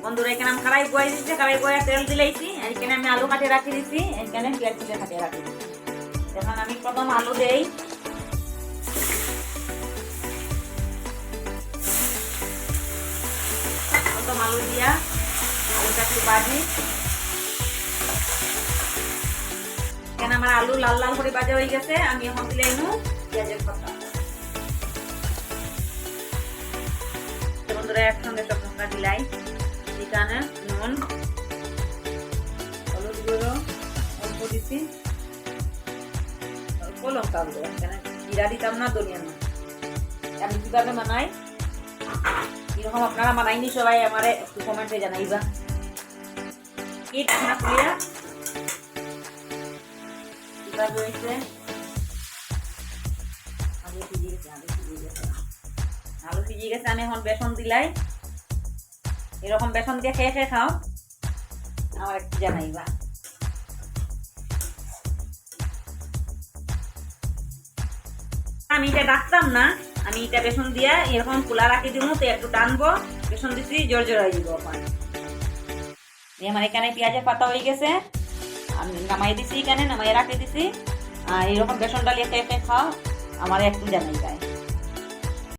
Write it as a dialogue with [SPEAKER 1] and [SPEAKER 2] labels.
[SPEAKER 1] বন্ধুরা এখানে আমি কড়াই বয়ে দিচ্ছি, কড়াই বয়ে তেল দিলেইছি। এখানে আমি আলু কাটে রাখি দিচ্ছি, এখানে পেঁয়াজ কুচে কাটিয়ে রাখি দিচ্ছি। এখন আমি প্রথম আলু দেই, প্রথম আলু দিয়া আলুটা একটু ভাজি। এখানে আমার আলু লাল লাল করে ভাজা হয়ে গেছে। আমি এখন দিলে পেঁয়াজের পাতা। বন্ধুরা একসঙ্গে সব মশলা দিলাই, এখানে নুন, হলুদ গুঁড়ো অল্প দিচ্ছি, অল্প লঙ্কা গুঁড়ো। এখানে জিরা দিতাম না, ধনিয়া না। আমি কিভাবে বানাই, কিরকম আপনারা বানাইনি সবাই আমার একটু কমেন্টে জানাইবা। কি ঠান্ডা করিয়া কিভাবে হয়েছে। আলু সিজিয়ে গেছে, আলু সিজিয়ে গেছে। আমি এখন বেসন দিলাই। এরকম বেসন দিয়ে খেয়ে খেয়ে খাও, আমার একটু জানাইবা। আমি এটা ডাকতাম না, আমি এটা বেসন দিয়া এরকম খোলা রাখি দিব, তো একটু টানবো, বেসন দিচ্ছি জোর জোর হয়ে যাবো। আমার এখানে পেঁয়াজের পাতা হয়ে গেছে, আমি নামাই দিছি, এখানে নামাই রাখি দিছি। আর এরকম বেসন ডালিয়ে খেয়ে খেয়ে খাও, আমার একটু জানাই যায়।